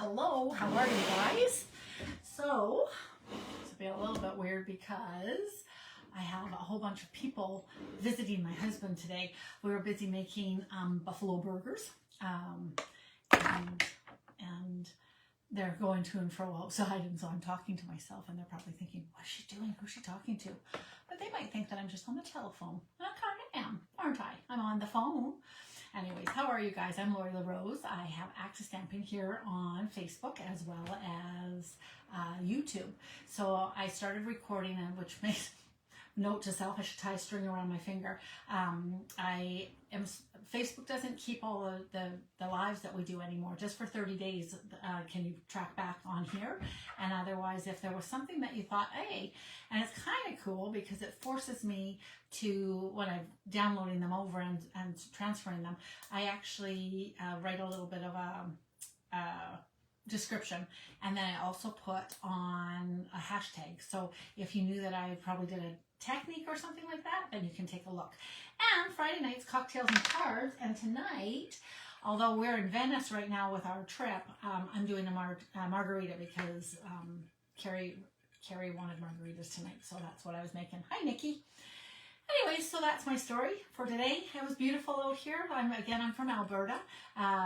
Hello, how are you guys? So, it's a little bit weird because I have a whole bunch of people visiting my husband today. We were busy making buffalo burgers, and they're going to and fro outside, and so I'm talking to myself, and they're probably thinking, what's she doing? Who's she talking to? But they might think that I'm just on the telephone. And I kind of am, aren't I? I'm on the phone. Anyways, how are you guys? I'm Lori LaRose. I have Access Stamping here on Facebook as well as YouTube. So I started recording, which makes note to self, I should tie a string around my finger. Facebook doesn't keep all the lives that we do anymore. Just for 30 days can you track back on here. And otherwise, if there was something that you thought, hey, and it's kind of cool because it forces me to, when I'm downloading them over and transferring them, I actually write a little bit of a description, and then I also put on a hashtag. So if you knew that I probably did a technique or something like that, then you can take a look. And Friday night's cocktails and cards, and tonight, although we're in Venice right now with our trip, I'm doing a margarita because Carrie wanted margaritas tonight, so that's what I was making. Hi, Nikki. Anyway, so that's my story for today. It was beautiful out here. I'm from Alberta.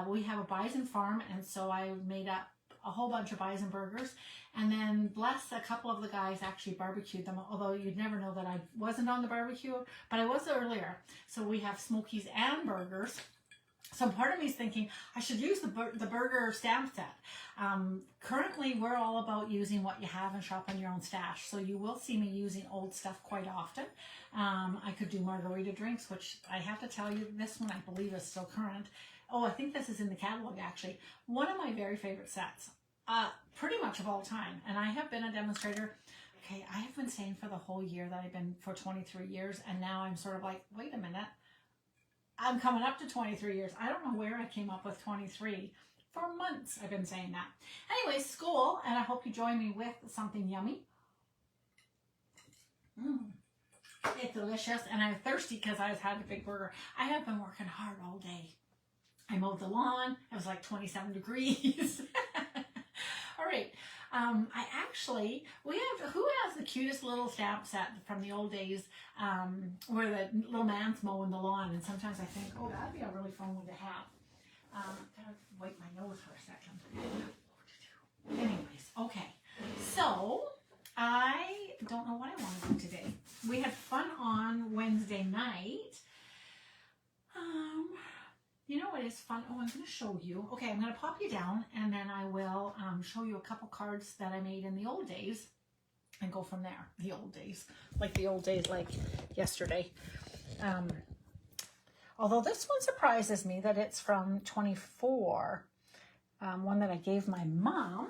We have a bison farm, and so I made up a whole bunch of bison burgers, and then bless, a couple of the guys actually barbecued them, although you'd never know that I wasn't on the barbecue, but I was earlier. So we have smokies and burgers. So part of me is thinking I should use the burger stamp set. Currently, we're all about using what you have and shop on your own stash. So you will see me using old stuff quite often. I could do margarita drinks, which I have to tell you, this one I believe is still current. Oh, I think this is in the catalog actually. One of my very favorite sets, pretty much of all time. And I have been a demonstrator. Okay, I have been saying for the whole year that I've been for 23 years. And now I'm sort of like, wait a minute. I'm coming up to 23 years. I don't know where I came up with 23. For months I've been saying that. Anyway, school, and I hope you join me with something yummy. It's delicious, and I'm thirsty because I've had a big burger. I have been working hard all day. I mowed the lawn. It was like 27 degrees. All right. Who has the cutest little stamp set from the old days where the little man's mowing the lawn? And sometimes I think, oh, that'd be a really fun one to have. Gotta wipe my nose for a second. Anyways, okay. So I don't know what I want to do today. We had fun on Wednesday night. You know what is fun? Oh, I'm going to show you. Okay, I'm going to pop you down, and then I will show you a couple cards that I made in the old days and go from there. The old days, like yesterday. Although this one surprises me that it's from 24, one that I gave my mom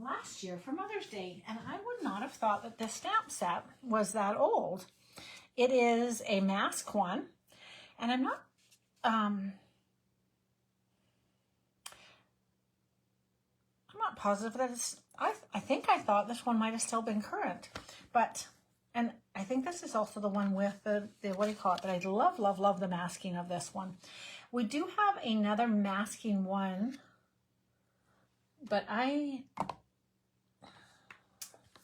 last year for Mother's Day, and I would not have thought that this stamp set was that old. It is a mask one, and I'm not positive that it's, I think I thought this one might have still been current, and I think this is also the one with the what do you call it, but I love the masking of this one. We do have another masking one, but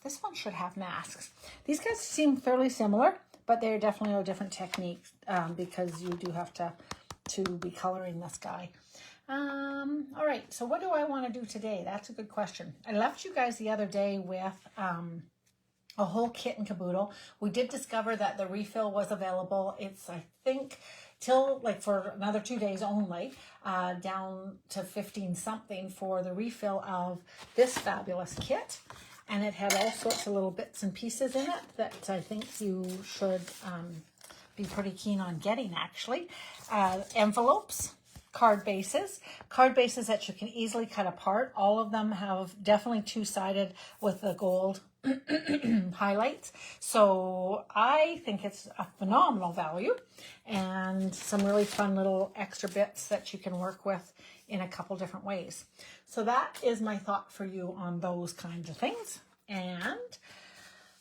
this one should have masks. These guys seem fairly similar, but they're definitely a different technique because you do have to be coloring this guy. All right, so what do I want to do today? That's a good question. I left you guys the other day with a whole kit and caboodle. We did discover that the refill was available. It's, I think, till like for another 2 days only, down to 15 something for the refill of this fabulous kit. And it had all sorts of little bits and pieces in it that I think you should be pretty keen on getting, actually. Envelopes, card bases that you can easily cut apart. All of them have definitely two-sided with the gold highlights. So I think it's a phenomenal value and some really fun little extra bits that you can work with in a couple different ways. So that is my thought for you on those kinds of things. And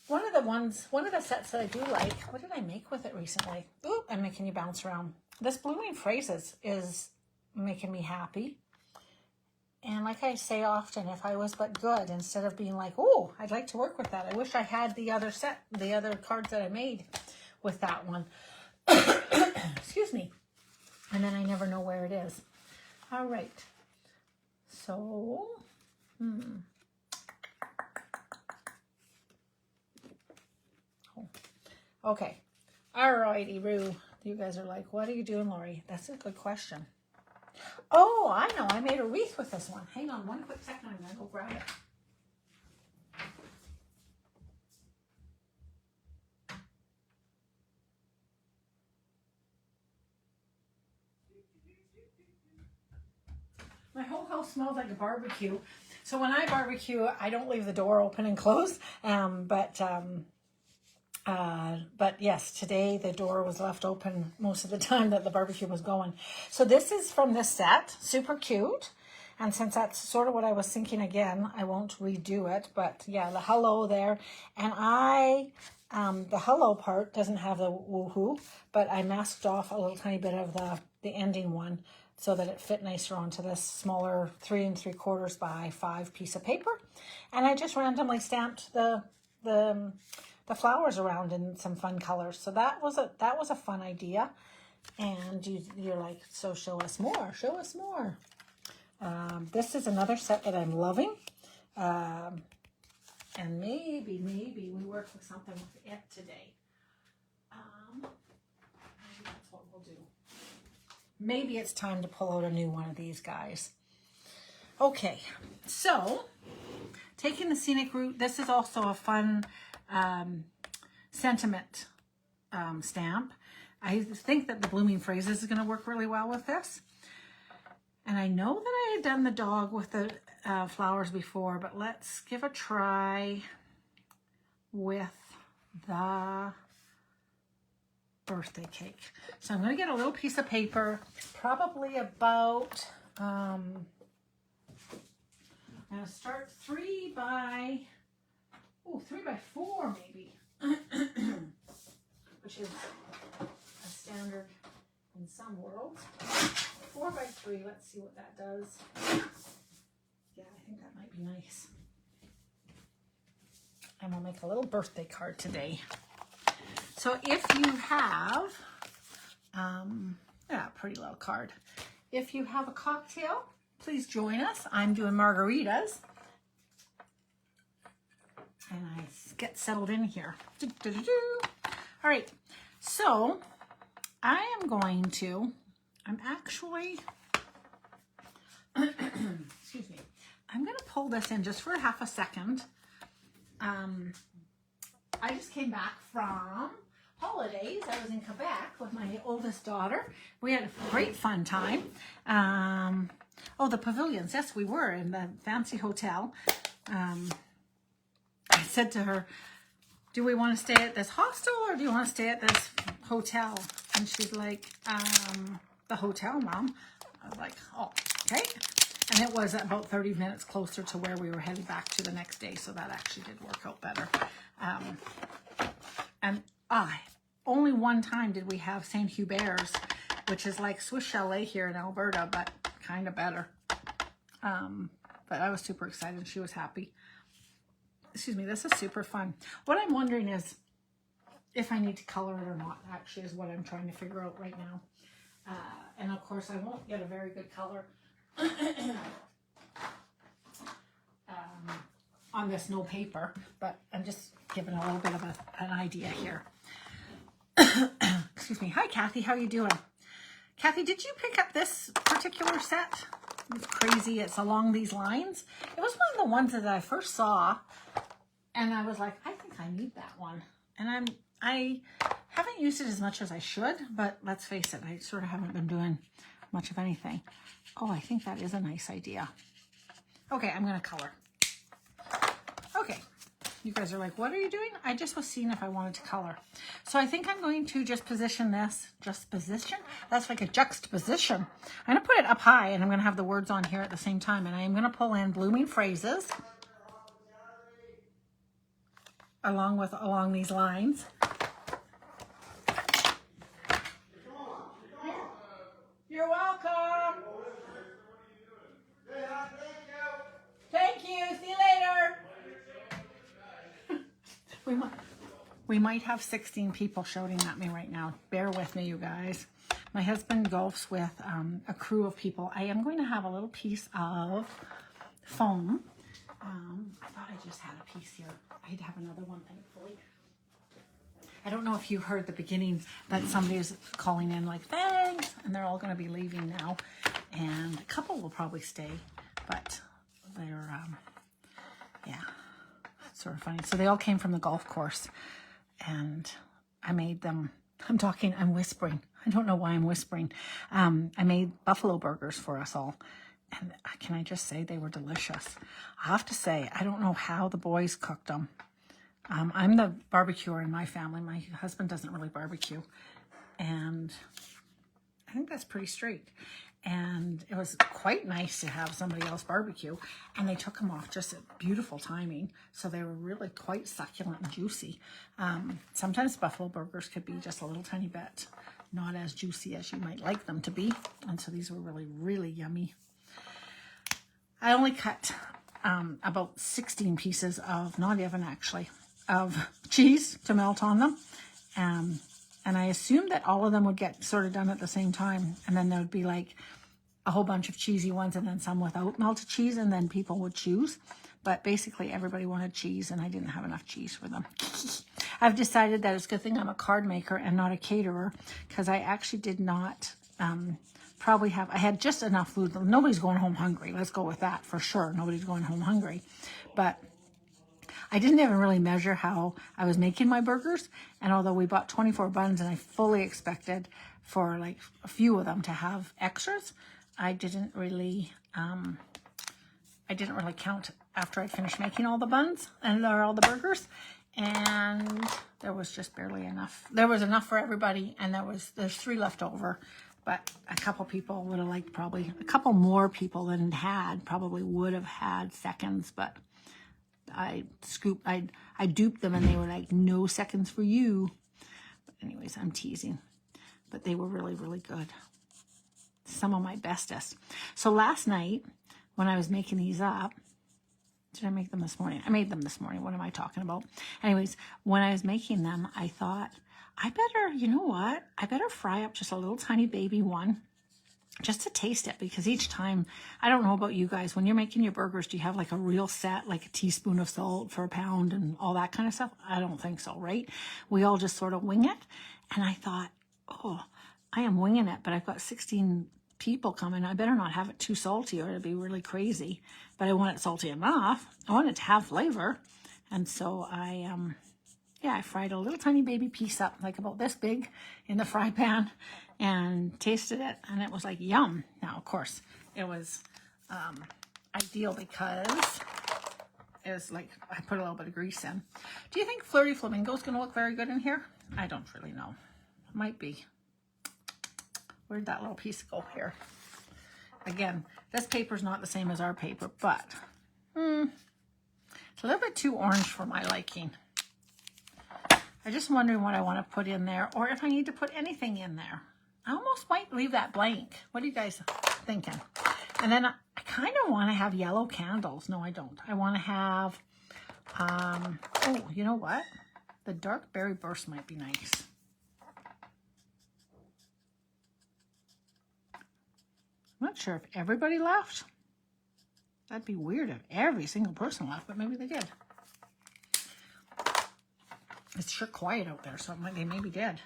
one of the sets that I do like, what did I make with it recently? Ooh, I'm making you bounce around. This Blooming Phrases is making me happy. And like I say often, if I was but good, instead of being like, oh, I'd like to work with that. I wish I had the other set, the other cards that I made with that one. Excuse me. And then I never know where it is. All right. So, okay. All righty, Roo. You guys are like, what are you doing, Lori? That's a good question. Oh, I know. I made a wreath with this one. Hang on one quick second. I'm going to go grab it. My whole house smells like a barbecue. So when I barbecue, I don't leave the door open and closed. But yes, today the door was left open most of the time that the barbecue was going. So this is from this set, super cute. And since that's sort of what I was thinking again, I won't redo it. But yeah, the hello there. And the hello part doesn't have the woohoo, but I masked off a little tiny bit of the ending one so that it fit nicer onto this smaller 3 3/4 by 5 piece of paper. And I just randomly stamped the flowers around in some fun colors. So that was a fun idea. And you're like, so show us more, show us more. This is another set that I'm loving. And maybe we work with something with it today. Maybe that's what we'll do. Maybe it's time to pull out a new one of these guys. Okay, so taking the scenic route, this is also a fun sentiment stamp. I think that the blooming phrases is going to work really well with this. And I know that I had done the dog with the flowers before, but let's give a try with the birthday cake. So I'm going to get a little piece of paper, probably about, I'm going to start 3 by 4 maybe, which is a standard in some worlds. 4 by 3, let's see what that does. Yeah, I think that might be nice. And we'll make a little birthday card today. So if you have, pretty little card. If you have a cocktail, please join us. I'm doing margaritas. And I get settled in here. All right, so I am going to, excuse me, I'm going to pull this in just for half a second. I just came back from holidays. I was in Quebec with my oldest daughter. We had a great fun time. The pavilions. Yes, we were in the fancy hotel. I said to her, do we want to stay at this hostel or do you want to stay at this hotel? And she's like, the hotel, Mom. I was like, oh, okay. And it was about 30 minutes closer to where we were headed back to the next day. So that actually did work out better. Only one time did we have St. Hubert's, which is like Swiss Chalet here in Alberta, but kind of better. But I was super excited. She was happy. Excuse me, this is super fun. What I'm wondering is if I need to color it or not, actually, is what I'm trying to figure out right now. And of course, I won't get a very good color on this no paper, but I'm just giving a little bit of an idea here. Excuse me. Hi, Kathy. How you doing? Kathy, did you pick up this particular set? It's crazy. It's along these lines. It was one of the ones that I first saw, and I was like, I think I need that one. And I haven't used it as much as I should, but let's face it, I sort of haven't been doing much of anything. Oh, I think that is a nice idea. Okay, I'm going to color. Okay. You guys are like, what are you doing? I just was seeing if I wanted to color. So I think I'm going to just position this, that's like a juxtaposition. I'm going to put it up high and I'm going to have the words on here at the same time. And I am going to pull in blooming phrases along these lines. You're welcome. We might have 16 people shouting at me right now. Bear with me, you guys. My husband golfs with a crew of people. I am going to have a little piece of foam. I thought I just had a piece here. I'd have another one, thankfully. I don't know if you heard the beginning that somebody is calling in like, thanks, and they're all going to be leaving now. And a couple will probably stay, but they're, yeah, sort of funny. So they all came from the golf course, and I made them, I'm whispering. I don't know why I'm whispering. I made buffalo burgers for us all. And can I just say they were delicious? I have to say, I don't know how the boys cooked them. I'm the barbecuer in my family. My husband doesn't really barbecue. And I think that's pretty straight. And it was quite nice to have somebody else barbecue. And they took them off just at beautiful timing. So they were really quite succulent and juicy. Sometimes buffalo burgers could be just a little tiny bit not as juicy as you might like them to be. And so these were really, really yummy. I only cut about 16 pieces of, not even actually, of cheese to melt on them. And I assumed that all of them would get sort of done at the same time. And then there would be like a whole bunch of cheesy ones and then some without melted cheese, and then people would choose. But basically everybody wanted cheese, and I didn't have enough cheese for them. I've decided that it's a good thing I'm a card maker and not a caterer, because I actually did not I had just enough food. Nobody's going home hungry. Let's go with that for sure. Nobody's going home hungry. But I didn't even really measure how I was making my burgers. And although we bought 24 buns and I fully expected for like a few of them to have extras, I didn't really count after I finished making all the buns and all the burgers. And there was just barely enough. There was enough for everybody, and there's 3 left over. But a couple people would have liked, probably a couple more people than had probably would have had seconds, but I duped them and they were like, no seconds for you. But anyways, I'm teasing, but they were really, really good. Some of my bestest. So last night when I was making these up, did I make them this morning? I made them this morning. What am I talking about? Anyways, when I was making them, I thought, I better, you know what? I better fry up just a little tiny baby one just to taste it, because each time, I don't know about you guys, when you're making your burgers, do you have like a real set, like a teaspoon of salt for a pound and all that kind of stuff? I don't think so, right? We all just sort of wing it. And I thought, oh, I am winging it, but I've got 16 people coming. I better not have it too salty or it'll be really crazy. But I want it salty enough. I want it to have flavor. And so I fried a little tiny baby piece up, like about this big, in the fry pan, and tasted it, and it was like yum. Now, of course, it was ideal because it was like I put a little bit of grease in. Do you think Flirty Flamingo is going to look very good in here? I don't really know. Might be. Where'd that little piece go here? Again, this paper's not the same as our paper, but it's a little bit too orange for my liking. I'm just wondering what I want to put in there, or if I need to put anything in there. I almost might leave that blank. What are you guys thinking? And then I kind of want to have yellow candles. No, I don't. I want to have, oh, you know what? The dark berry burst might be nice. I'm not sure if everybody left. That'd be weird if every single person left, but maybe they did. It's sure quiet out there, so they maybe did.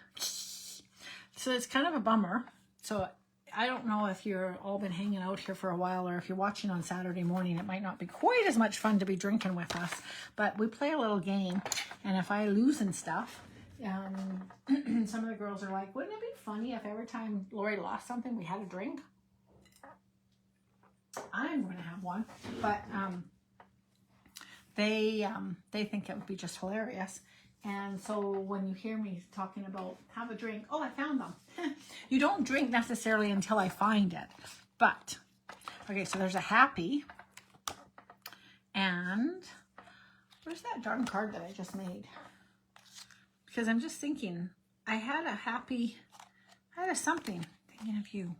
So it's kind of a bummer. So I don't know if you're all been hanging out here for a while, or if you're watching on Saturday morning, it might not be quite as much fun to be drinking with us. But we play a little game, and if I lose and stuff, some of the girls are like, wouldn't it be funny if every time Lori lost something, we had a drink? I'm going to have one, but they think it would be just hilarious. And so when you hear me talking about have a drink, oh, I found them. You don't drink necessarily until I find it. But, okay, so there's a happy. And where's that darn card that I just made? Because I'm just thinking, I had a something. Thinking of you.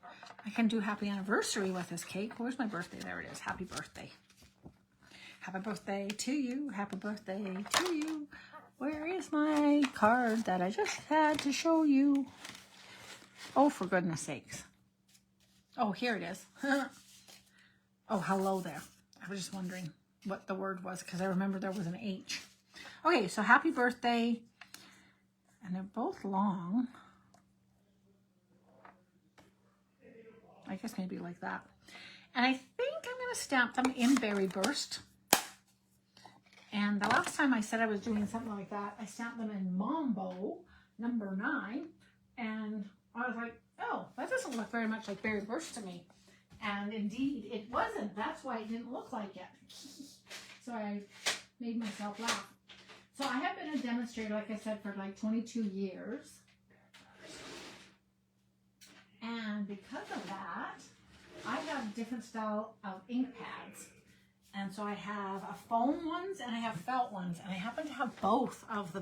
I can do happy anniversary with this cake. Where's my birthday? There it is. Happy birthday. Happy birthday to you. Happy birthday to you. Where is my card that I just had to show you? Oh, for goodness sakes. Oh, here it is. Oh, hello there. I was just wondering what the word was because I remember there was an H. Okay, so happy birthday. And they're both long. I guess maybe like that. And I think I'm going to stamp them in Berry Burst. And the last time I said I was doing something like that, I stamped them in Mambo number 9. And I was like, oh, that doesn't look very much like Berry Burst to me. And indeed, it wasn't. That's why it didn't look like it. So I made myself laugh. So I have been a demonstrator, like I said, for like 22 years. And because of that, I have different style of ink pads. And so I have a foam ones and I have felt ones. And I happen to have both of the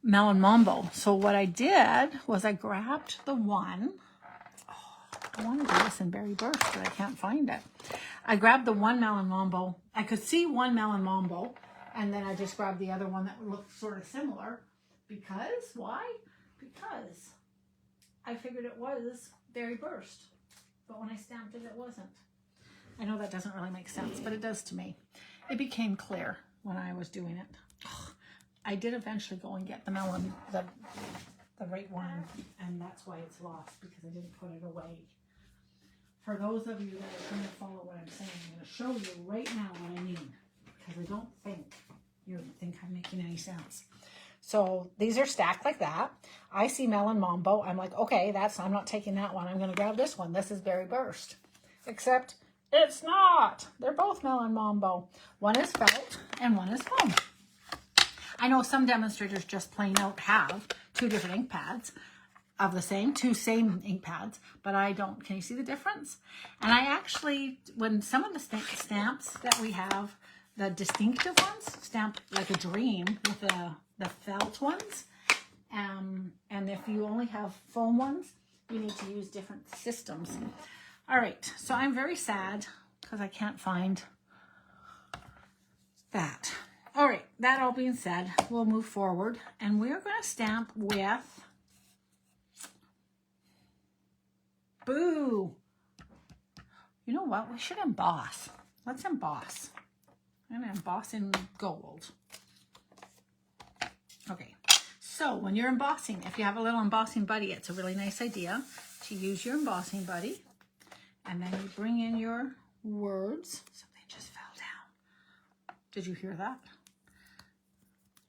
Melon Mambo. So what I did was I grabbed the one. I want to do this in Berry Burst, but I can't find it. I grabbed the one Melon Mambo. I could see one Melon Mambo. And then I just grabbed the other one that looked sort of similar. Because, why? Because I figured it was Berry Burst. But when I stamped it, it wasn't. I know that doesn't really make sense, but it does to me. It became clear when I was doing it. I did eventually go and get the melon, the right one, and that's why it's lost, because I didn't put it away. For those of you that are trying to follow what I'm saying, I'm going to show you right now what I mean, because I don't think you think I'm making any sense. So these are stacked like that. I see Melon Mambo. I'm like, okay, I'm not taking that one. I'm going to grab this one. This is Berry Burst. Except it's not. They're both Melon Mambo. One is felt and one is foam. I know some demonstrators just plain out have 2 different ink pads of the same, 2 same ink pads, but I don't. Can you see the difference? And I actually, when some of the stamps that we have, the distinctive ones, stamped like a dream with the felt ones, and if you only have foam ones, you need to use different systems. All right, so I'm very sad because I can't find that. All right, that all being said, we'll move forward, and we're going to stamp with, boo, you know what, we should emboss. Let's emboss. I'm going to emboss in gold. Okay, so when you're embossing, if you have a little embossing buddy, it's a really nice idea to use your embossing buddy. And then you bring in your words. Something just fell down. Did you hear that?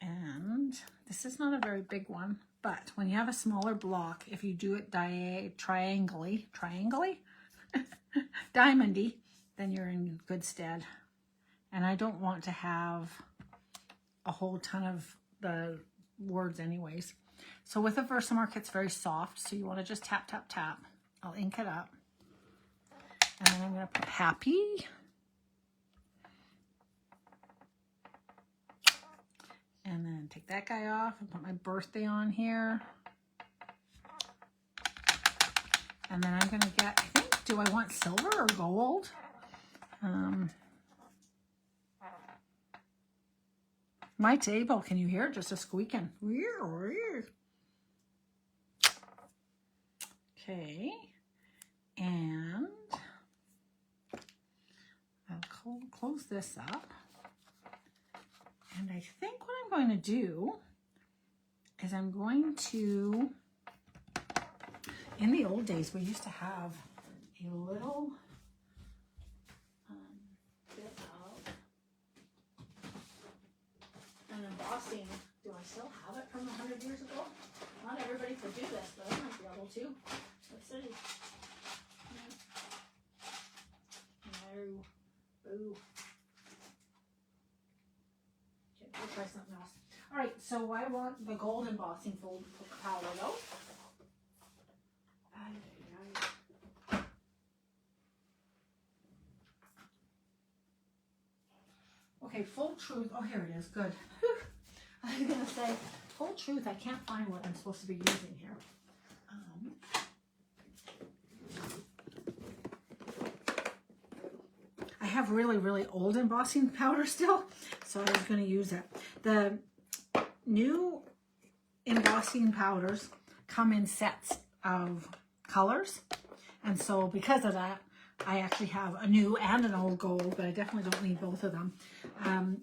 And this is not a very big one, but when you have a smaller block, if you do it triangly, diamondy, then you're in good stead. And I don't want to have a whole ton of the words anyways. So with a Versamark, it's very soft, so you want to just tap, tap, tap. I'll ink it up. And then I'm going to put happy. And then take that guy off and put my birthday on here. And then I'm going to get, I think, do I want silver or gold? My table, can you hear it? Just a squeaking. Okay. And I'll close this up. And I think what I'm going to do is I'm going to, in the old days, we used to have a little bit of an embossing. Do I still have it from 100 years ago? Not everybody could do this, but I might be able to. Let's see. No. Boo. Okay, we'll try something else. All right, so I want the gold embossing fold powder though. Okay, full truth. Oh, here it is. Good. I was going to say, full truth, I can't find what I'm supposed to be using here. I have really, really old embossing powder still, so I was going to use it. The new embossing powders come in sets of colors. And so because of that, I actually have a new and an old gold, but I definitely don't need both of them.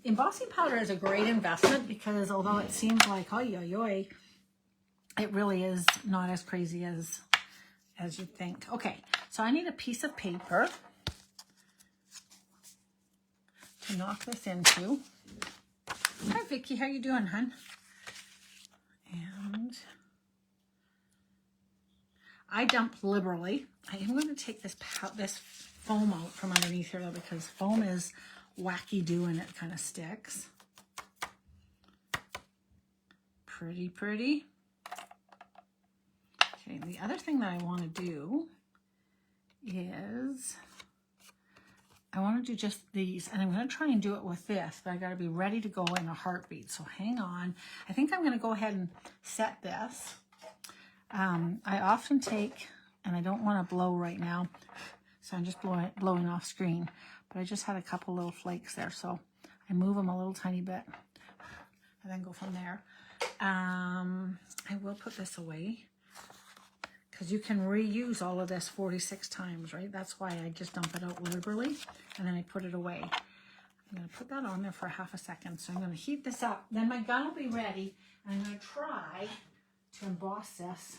Embossing powder is a great investment because although it seems like, oy, oy, oy, it really is not as crazy as you think. Okay, so I need a piece of paper to knock this into. Hi, Vicky, how you doing, hon? And I dump liberally. I am going to take this foam out from underneath here though, because foam is wacky-do and it kind of sticks. Pretty, pretty. Okay, the other thing that I want to do is I want to do just these, and I'm going to try and do it with this, but I got to be ready to go in a heartbeat. So hang on. I think I'm going to go ahead and set this. I often take, and I don't want to blow right now, so I'm just blowing off screen, but I just had a couple little flakes there, so I move them a little tiny bit and then go from there. I will put this away because you can reuse all of this 46 times, right? That's why I just dump it out liberally and then I put it away. I'm going to put that on there for half a second. So I'm going to heat this up. Then my gun will be ready. And I'm going to try to emboss this.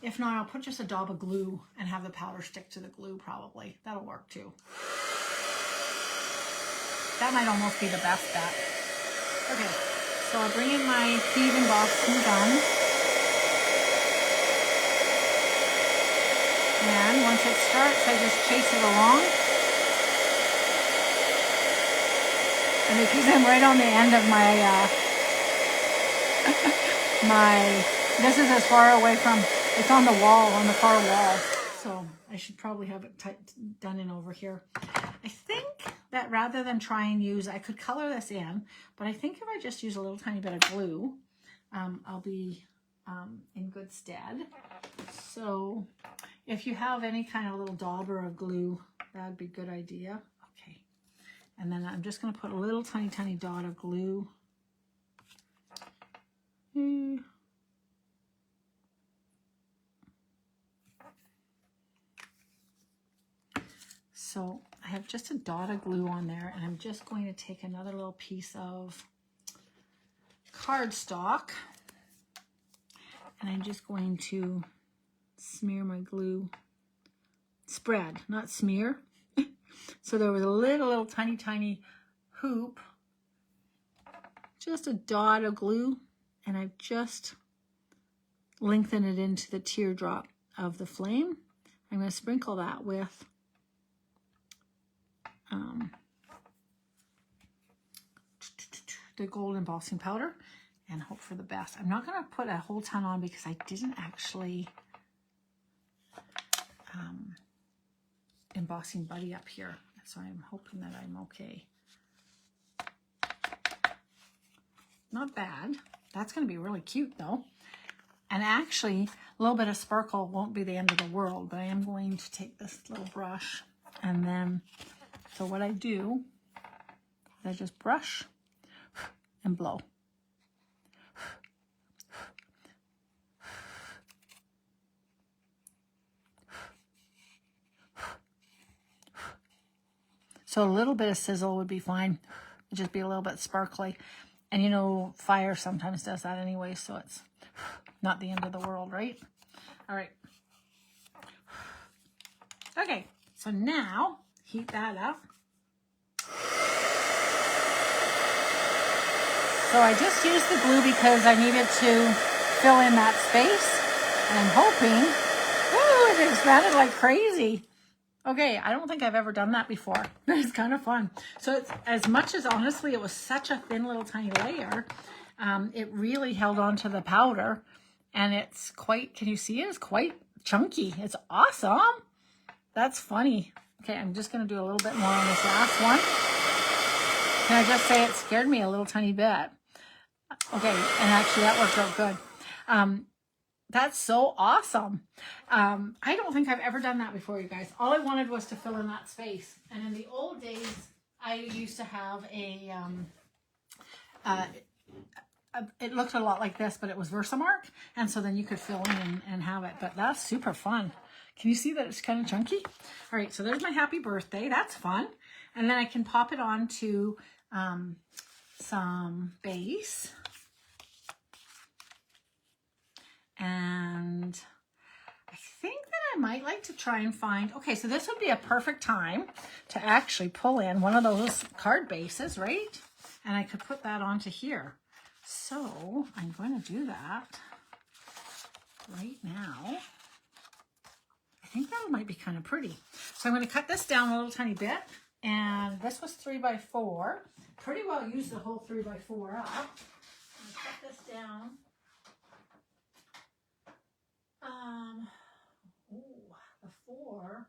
If not, I'll put just a dab of glue and have the powder stick to the glue probably. That'll work too. That might almost be the best bet. Okay, so I'll bring in my heat embossing gun. And once it starts, I just chase it along. And because I'm right on the end of my, this is as far away from, it's on the wall, on the far wall. So I should probably have it done in over here. I think that rather than try and use, I could color this in, but I think if I just use a little tiny bit of glue, I'll be in good stead. So if you have any kind of little dauber of glue, that'd be a good idea. Okay. And then I'm just going to put a little tiny, tiny dot of glue. So I have just a dot of glue on there, and I'm just going to take another little piece of cardstock, and I'm just going to smear my glue. Spread, not smear. So there was a little tiny, tiny hoop, just a dot of glue, and I've just lengthened it into the teardrop of the flame. I'm going to sprinkle that with the gold embossing powder and hope for the best. I'm not going to put a whole ton on because I didn't actually embossing buddy up here, so I'm hoping that I'm okay. Not bad. That's going to be really cute though. And actually a little bit of sparkle won't be the end of the world, but I am going to take this little brush and then, so what I do is I just brush and blow. So a little bit of sizzle would be fine. It'd just be a little bit sparkly. And you know, fire sometimes does that anyway, so it's not the end of the world, right? All right. Okay, so now heat that up. So I just used the glue because I needed to fill in that space. And I'm hoping, ooh, it expanded like crazy. Okay, I don't think I've ever done that before. It's kind of fun. So it's, as much as honestly it was such a thin little tiny layer, it really held on to the powder. And it's quite, can you see it? It's quite chunky. It's awesome. That's funny. Okay, I'm just going to do a little bit more on this last one. Can I just say it scared me a little tiny bit? Okay, and actually that worked out good. That's so awesome. I don't think I've ever done that before, you guys. All I wanted was to fill in that space. And in the old days, I used to have a it looked a lot like this, but it was Versamark. And so then you could fill in and have it. But that's super fun. Can you see that it's kind of chunky? All right, so there's my happy birthday. That's fun. And then I can pop it on to some base. And I think that I might like to try and find, okay, so this would be a perfect time to actually pull in one of those card bases, right? And I could put that onto here. So I'm going to do that right now. I think that might be kind of pretty. So I'm going to cut this down a little tiny bit. And this was 3x4. Pretty well used the whole 3x4 up. I'm going to cut this down. The 4.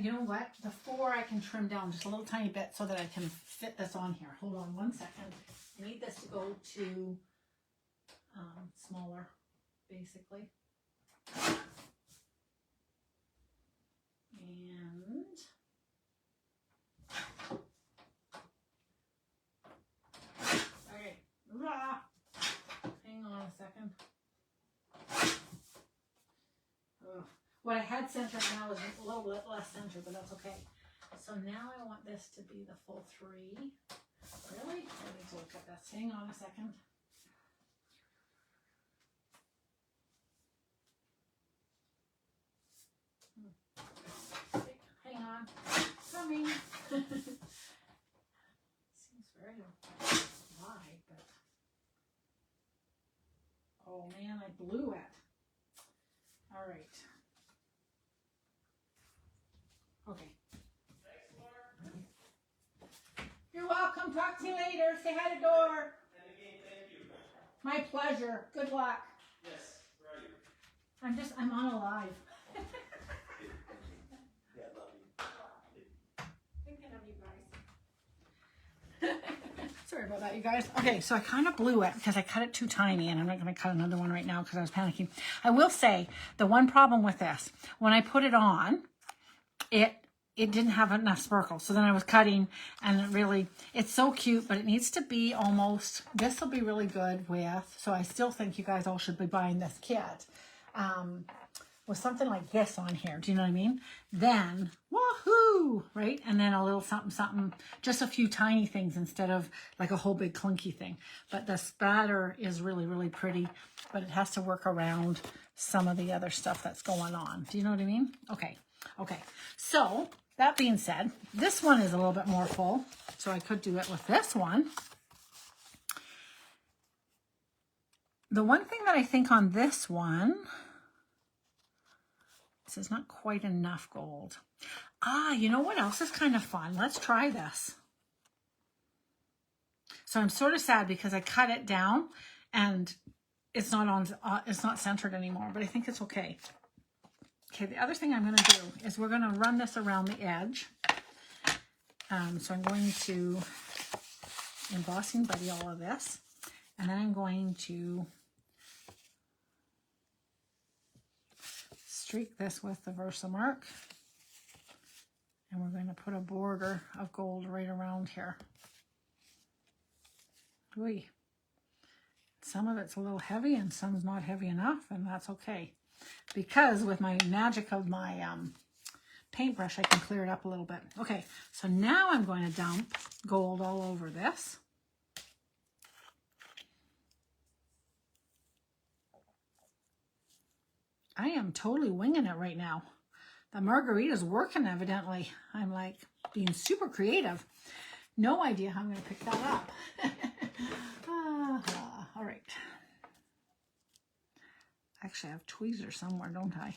You know what? The 4 I can trim down just a little tiny bit so that I can fit this on here. Hold on one second. I need this to go to smaller, basically. And okay, hang on a second. Ugh. What I had centered now is a little bit less centered, but that's okay. So now I want this to be the full 3. Really? I need to look at this. Hang on a second. Hang on. Coming. Seems very wide, but oh man, I blew it. All right. Okay. You're welcome. Talk to you later. Say hi to Dor. And again, thank you. My pleasure. Good luck. Yes, where are you? I'm on a live. Yeah, love you. Thinking of you guys. Sorry about that, you guys. Okay, so I kind of blew it because I cut it too tiny, and I'm not going to cut another one right now because I was panicking. I will say the one problem with this, when I put it on, it didn't have enough sparkle. So then I was cutting, and it really, it's so cute, but it needs to be almost, this will be really good with, so I still think you guys all should be buying this kit with something like this on here. Do you know what I mean? Then, woohoo, right? And then a little something, something, just a few tiny things instead of like a whole big clunky thing. But the spatter is really, really pretty, but it has to work around some of the other stuff that's going on. Do you know what I mean? Okay. Okay. So that being said, this one is a little bit more full, so I could do it with this one. The one thing that I think on this one, this is not quite enough gold. You know what else is kind of fun? Let's try this. So I'm sort of sad because I cut it down and it's not on, it's not centered anymore, but I think it's okay. Okay, the other thing I'm going to do is we're going to run this around the edge. So I'm going to embossing buddy all of this, and then I'm going to streak this with the Versamark, and we're going to put a border of gold right around here. Ooh. Some of it's a little heavy and some's not heavy enough, and that's okay. Because with my magic of my paintbrush, I can clear it up a little bit. Okay, so now I'm going to dump gold all over this. I am totally winging it right now. The margarita's working, evidently. I'm like being super creative. No idea how I'm going to pick that up. All right. Actually, I have tweezers somewhere, don't I?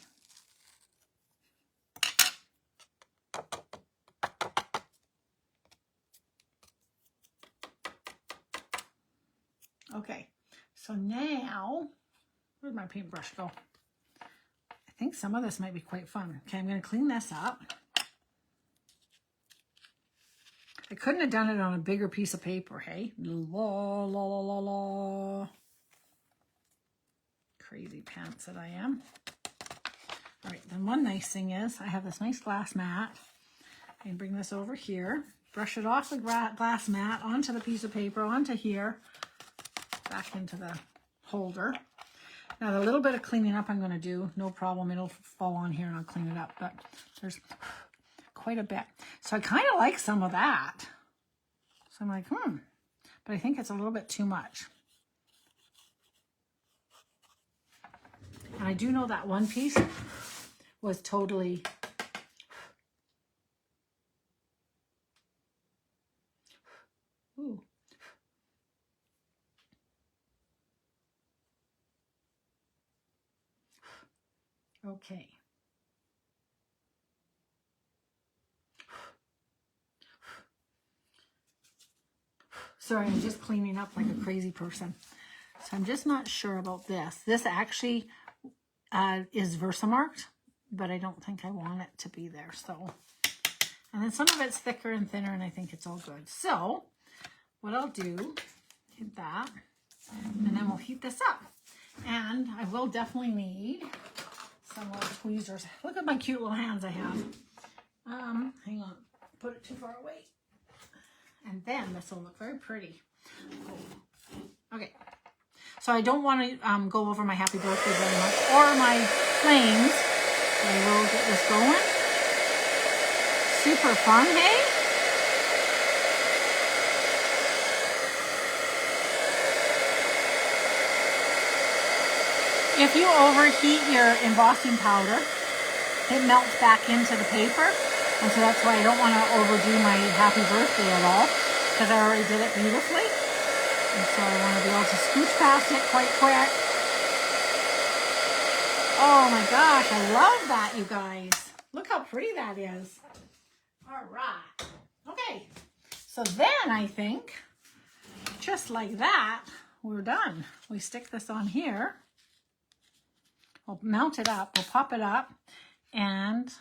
Okay, so now, where'd my paintbrush go? I think some of this might be quite fun. Okay, I'm going to clean this up. I couldn't have done it on a bigger piece of paper, hey? La, la, la, la, la. Crazy pants that I am. All right, then one nice thing is I have this nice glass mat. I can bring this over here, brush it off the glass mat, onto the piece of paper, onto here, back into the holder. Now the little bit of cleaning up I'm going to do, no problem, it'll fall on here and I'll clean it up, but there's quite a bit. So I kind of like some of that. So I'm like, but I think it's a little bit too much. And I do know that one piece was totally ooh. Okay. Sorry, I'm just cleaning up like a crazy person. So I'm just not sure about this. This actually is Versamarked, but I don't think I want it to be there. So, and then some of it's thicker and thinner, and I think it's all good. So what I'll do, hit that, and then we'll heat this up. And I will definitely need some more tweezers. Look at my cute little hands I have. Hang on, put it too far away. And then this will look very pretty. Okay, so I don't want to go over my happy birthday very much or my flames. So I will get this going. Super fun, hey? If you overheat your embossing powder, it melts back into the paper. And so that's why I don't want to overdo my happy birthday at all, because I already did it beautifully. And so I want to be able to scooch past it quite quick. Oh my gosh, I love that, you guys. Look how pretty that is. All right. Okay. So then I think, just like that, we're done. We stick this on here. We'll mount it up. We'll pop it up and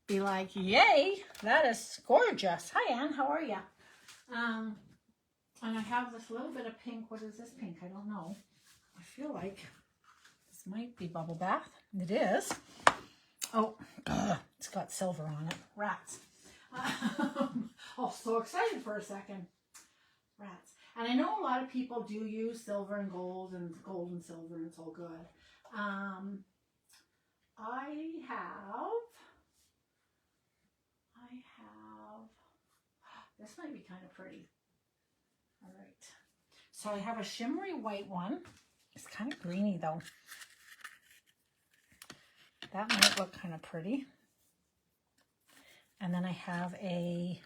be like, yay, that is gorgeous. Hi, Anne, how are you? And I have this little bit of pink. What is this pink? I don't know. I feel like this might be bubble bath. It is. Oh, it's got silver on it. Rats. Oh, so excited for a second. Rats. And I know a lot of people do use silver and gold and silver, and it's all good. I have, this might be kind of pretty. All right. So I have a shimmery white one. It's kind of greeny though. That might look kind of pretty. And then I have a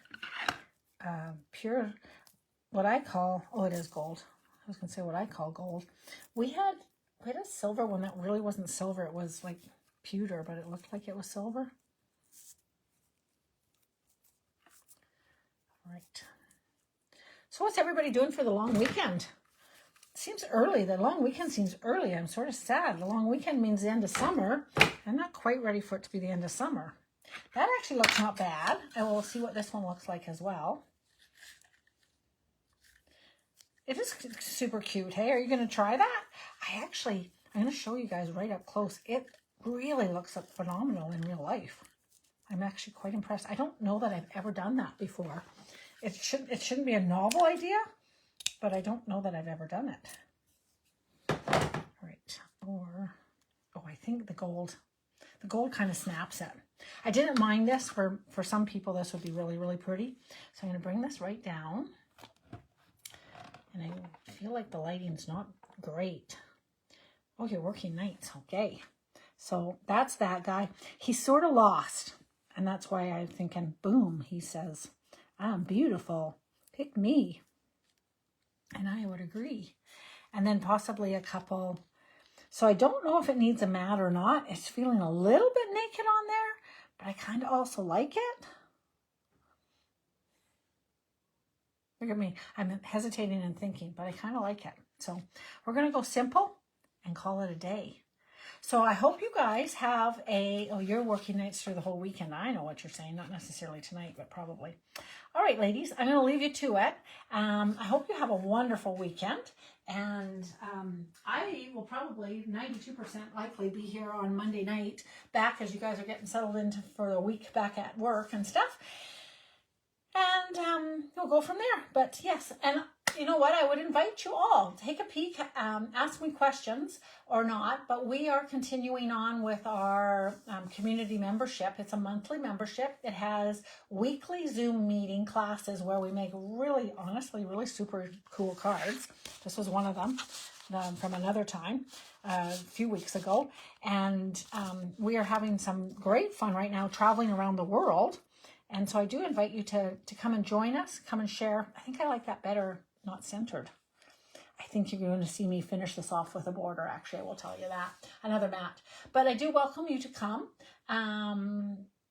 pure, what I call, oh, it is gold. I was going to say what I call gold. We had a silver one that really wasn't silver. It was like pewter, but it looked like it was silver. All right. So what's everybody doing for the long weekend? It seems early. The long weekend seems early. I'm sort of sad. The long weekend means the end of summer. I'm not quite ready for it to be the end of summer. That actually looks not bad. And we'll see what this one looks like as well. It is super cute. Hey, are you going to try that? I'm going to show you guys right up close. It really looks phenomenal in real life. I'm actually quite impressed. I don't know that I've ever done that before. It shouldn't be a novel idea, but I don't know that I've ever done it. All right. Or, oh, I think the gold kind of snaps it. I didn't mind this. For some people, this would be really, really pretty. So I'm going to bring this right down. And I feel like the lighting's not great. Oh, you're working nights. Okay. So that's that guy. He's sort of lost. And that's why I'm thinking, boom, he says, I'm beautiful. Pick me. And I would agree. And then possibly a couple. So I don't know if it needs a mat or not. It's feeling a little bit naked on there, but I kind of also like it. Look at me. I'm hesitating and thinking, but I kind of like it. So we're going to go simple and call it a day. So I hope you guys have you're working nights through the whole weekend. I know what you're saying. Not necessarily tonight, but probably. All right, ladies, I'm going to leave you to it. I hope you have a wonderful weekend. And I will probably 92% likely be here on Monday night back as you guys are getting settled into for the week back at work and stuff. And we'll go from there. But yes, and you know what? I would invite you all. Take a peek, ask me questions or not, but we are continuing on with our community membership. It's a monthly membership. It has weekly Zoom meeting classes where we make really, honestly, really super cool cards. This was one of them from another time, a few weeks ago. And we are having some great fun right now traveling around the world. And so I do invite you to come and join us, come and share. I think I like that better, not centered. I think you're going to see me finish this off with a border, actually. I will tell you that. Another mat. But I do welcome you to come.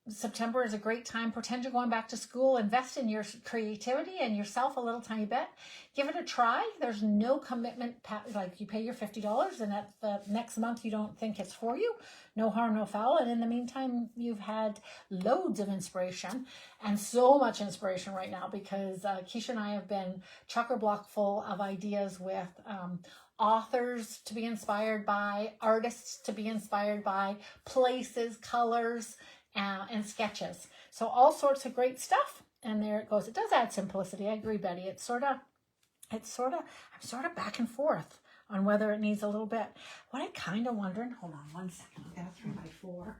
September is a great time. Pretend you're going back to school. Invest in your creativity and yourself a little tiny bit. Give it a try. There's no commitment. Like you pay your $50 and at the next month you don't think it's for you. No harm, no foul. And in the meantime, you've had loads of inspiration and so much inspiration right now because Keisha and I have been chock-a-block full of ideas with authors to be inspired by, artists to be inspired by, places, colors, and sketches. So all sorts of great stuff. And there it goes. It does add simplicity. I agree, Betty. I'm sort of back and forth on whether it needs a little bit. What I kind of wondering, hold on one second. I've got a 3x4.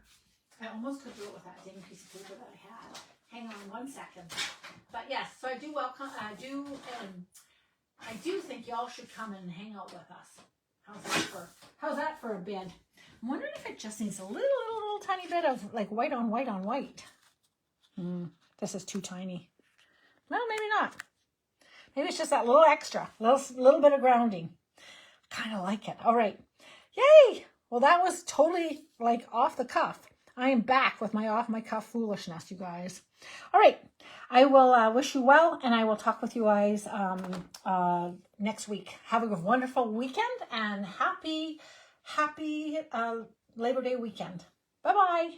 I almost could do it with that dang piece of paper that I had. Hang on one second. But yes, so I do think y'all should come and hang out with us. How's that for a bid? I'm wondering if it just needs a little tiny bit of like white on white on white. This is too tiny. Well, maybe not. Maybe it's just that little extra, little bit of grounding. Kind of like it. All right. Yay! Well, that was totally like off the cuff. I am back with my off my cuff foolishness, you guys. All right. I will wish you well, and I will talk with you guys next week. Have a wonderful weekend and happy Labor Day weekend. Bye-bye.